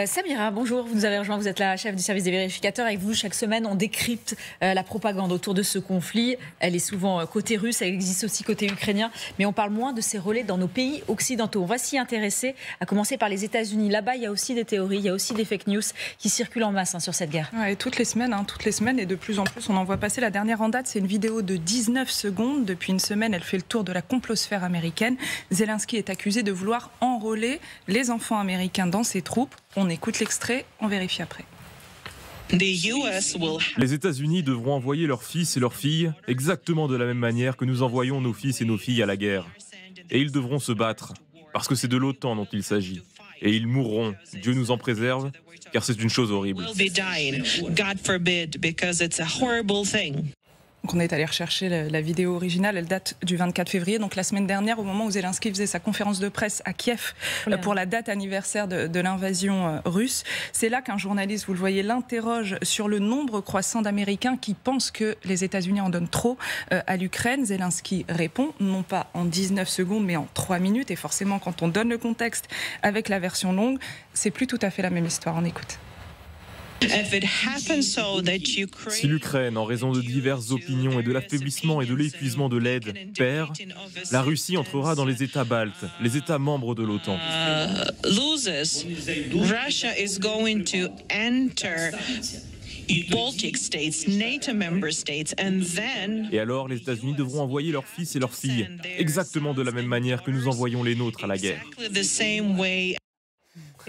Samira, bonjour, vous nous avez rejoint, vous êtes la chef du service des vérificateurs. Avec vous, chaque semaine, on décrypte la propagande autour de ce conflit. Elle est souvent côté russe, elle existe aussi côté ukrainien, mais on parle moins de ces relais dans nos pays occidentaux. On va s'y intéresser, à commencer par les États-Unis. Là-bas, il y a aussi des théories, il y a aussi des fake news qui circulent en masse sur cette guerre. Ouais, toutes les semaines, et de plus en plus, on en voit passer. La dernière en date, c'est une vidéo de 19 secondes. Depuis une semaine, elle fait le tour de la complosphère américaine. Zelensky est accusé de vouloir enrôler les enfants américains dans ses troupes. On écoute l'extrait, on vérifie après. Les États-Unis devront envoyer leurs fils et leurs filles exactement de la même manière que nous envoyons nos fils et nos filles à la guerre. Et ils devront se battre, parce que c'est de l'OTAN dont il s'agit. Et ils mourront, Dieu nous en préserve, car c'est une chose horrible. Donc on est allé rechercher la vidéo originale, elle date du 24 février, donc la semaine dernière, au moment où Zelensky faisait sa conférence de presse à Kiev pour la date anniversaire de l'invasion russe. C'est là qu'un journaliste, vous le voyez, l'interroge sur le nombre croissant d'Américains qui pensent que les États-Unis en donnent trop à l'Ukraine. Zelensky répond, non pas en 19 secondes, mais en 3 minutes. Et forcément, quand on donne le contexte avec la version longue, c'est plus tout à fait la même histoire. On écoute. Si l'Ukraine, en raison de diverses opinions et de l'affaiblissement et de l'épuisement de l'aide, perd, la Russie entrera dans les États baltes, les États membres de l'OTAN. Et alors, les États-Unis devront envoyer leurs fils et leurs filles, exactement de la même manière que nous envoyons les nôtres à la guerre.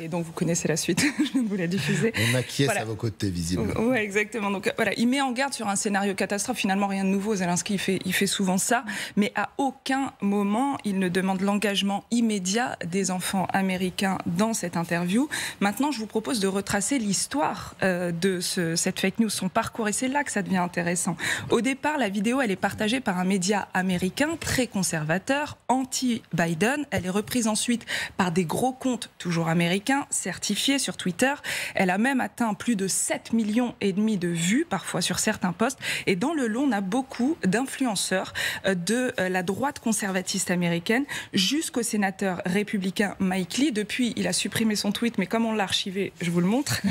Et donc vous connaissez la suite, je viens de vous la diffuser. On acquiesce à vos côtés, visiblement. Oui, exactement. Donc voilà, il met en garde sur un scénario catastrophe. Finalement, rien de nouveau. Zelensky, il fait souvent ça. Mais à aucun moment, il ne demande l'engagement immédiat des enfants américains dans cette interview. Maintenant, je vous propose de retracer l'histoire de cette fake news, son parcours. Et c'est là que ça devient intéressant. Au départ, la vidéo, elle est partagée par un média américain très conservateur, anti-Biden. Elle est reprise ensuite par des gros comptes, toujours américains, certifié sur Twitter. Elle a même atteint plus de 7,5 millions de vues, parfois sur certains posts. Et dans le lot, on a beaucoup d'influenceurs de la droite conservatiste américaine jusqu'au sénateur républicain Mike Lee. Depuis, il a supprimé son tweet, mais comme on l'a archivé, je vous le montre.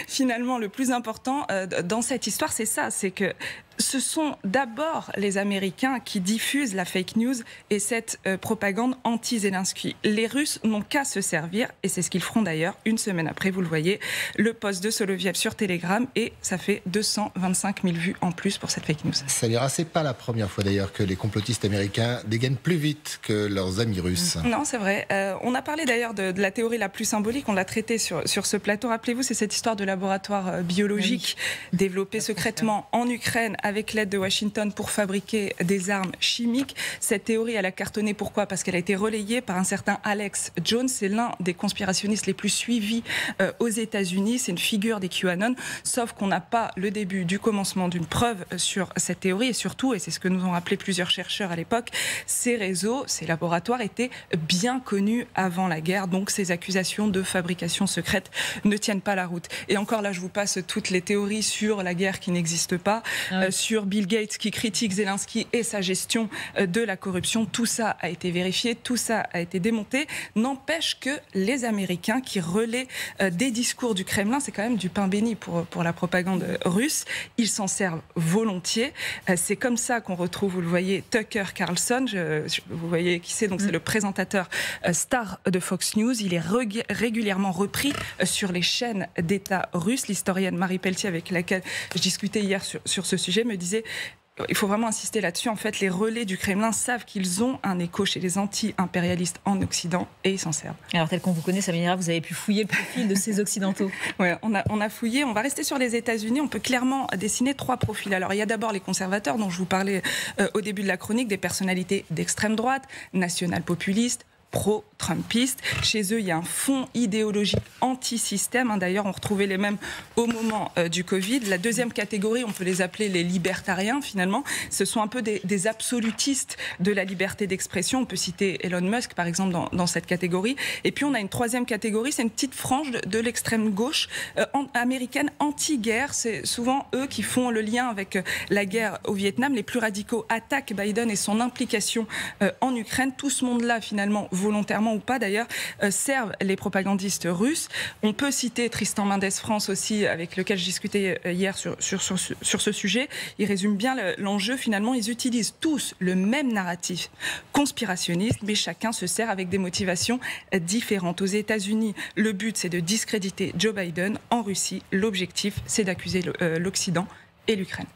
Finalement, le plus important dans cette histoire, c'est ça, c'est que ce sont d'abord les Américains qui diffusent la fake news et cette propagande anti-Zelensky. Les Russes n'ont qu'à se servir, et c'est ce qu'ils feront d'ailleurs, une semaine après, vous le voyez, le post de Soloviev sur Telegram, et ça fait 225 000 vues en plus pour cette fake news. Samira, c'est pas la première fois d'ailleurs que les complotistes américains dégainent plus vite que leurs amis russes. Non, c'est vrai. On a parlé d'ailleurs de la théorie la plus symbolique, on l'a traitée sur ce plateau. Rappelez-vous, c'est cette histoire de laboratoire biologique développé secrètement en Ukraine avec l'aide de Washington pour fabriquer des armes chimiques. Cette théorie, elle a cartonné. Pourquoi ? Parce qu'elle a été relayée par un certain Alex Jones. C'est l'un des conspirationnistes les plus suivis aux États-Unis. C'est une figure des QAnon. Sauf qu'on n'a pas le début du commencement d'une preuve sur cette théorie. Et surtout, et c'est ce que nous ont rappelé plusieurs chercheurs à l'époque, ces réseaux, ces laboratoires étaient bien connus avant la guerre. Donc ces accusations de fabrication secrète ne tiennent pas la route. Et encore là, je vous passe toutes les théories sur la guerre qui n'existe pas. Sur Bill Gates qui critique Zelensky et sa gestion de la corruption. Tout ça a été vérifié, tout ça a été démonté. N'empêche que les Américains qui relaient des discours du Kremlin, c'est quand même du pain béni pour la propagande russe. Ils s'en servent volontiers. C'est comme ça qu'on retrouve, vous le voyez, Tucker Carlson. Vous voyez qui c'est, donc c'est le présentateur star de Fox News. Il est régulièrement repris sur les chaînes d'État russes. L'historienne Marie Pelletier, avec laquelle je discutais hier sur ce sujet, me disait il faut vraiment insister là-dessus. En fait, les relais du Kremlin savent qu'ils ont un écho chez les anti-impérialistes en Occident et ils s'en servent. Alors, tel qu'on vous connaît, Samira, vous avez pu fouiller le profil de ces Occidentaux. Oui, on a fouillé. On va rester sur les États-Unis. On peut clairement dessiner 3 profils. Alors, il y a d'abord les conservateurs, dont je vous parlais au début de la chronique, des personnalités d'extrême droite, national-populistes, pro-trumpistes. Chez eux, il y a un fond idéologique anti-système. D'ailleurs, on retrouvait les mêmes au moment du Covid. La deuxième catégorie, on peut les appeler les libertariens, finalement. Ce sont un peu des absolutistes de la liberté d'expression. On peut citer Elon Musk, par exemple, dans cette catégorie. Et puis, on a une troisième catégorie, c'est une petite frange de l'extrême gauche américaine anti-guerre. C'est souvent eux qui font le lien avec la guerre au Vietnam. Les plus radicaux attaquent Biden et son implication en Ukraine. Tout ce monde-là, finalement, volontairement ou pas d'ailleurs, servent les propagandistes russes. On peut citer Tristan Mendes France aussi, avec lequel je discutais hier sur ce sujet. Il résume bien l'enjeu. Finalement, ils utilisent tous le même narratif conspirationniste, mais chacun se sert avec des motivations différentes. Aux États-Unis, le but, c'est de discréditer Joe Biden. En Russie, l'objectif, c'est d'accuser l'Occident et l'Ukraine.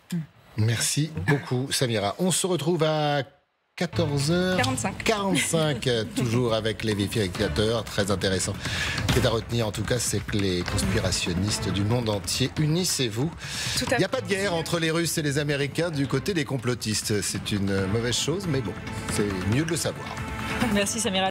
Merci beaucoup, Samira. On se retrouve à 14h45, toujours avec les vérificateurs. Très intéressant. Ce qui est à retenir, en tout cas, c'est que les conspirationnistes du monde entier, unissez-vous. Il n'y a pas de guerre entre les Russes et les Américains du côté des complotistes. C'est une mauvaise chose, mais bon, c'est mieux de le savoir. Merci Samira.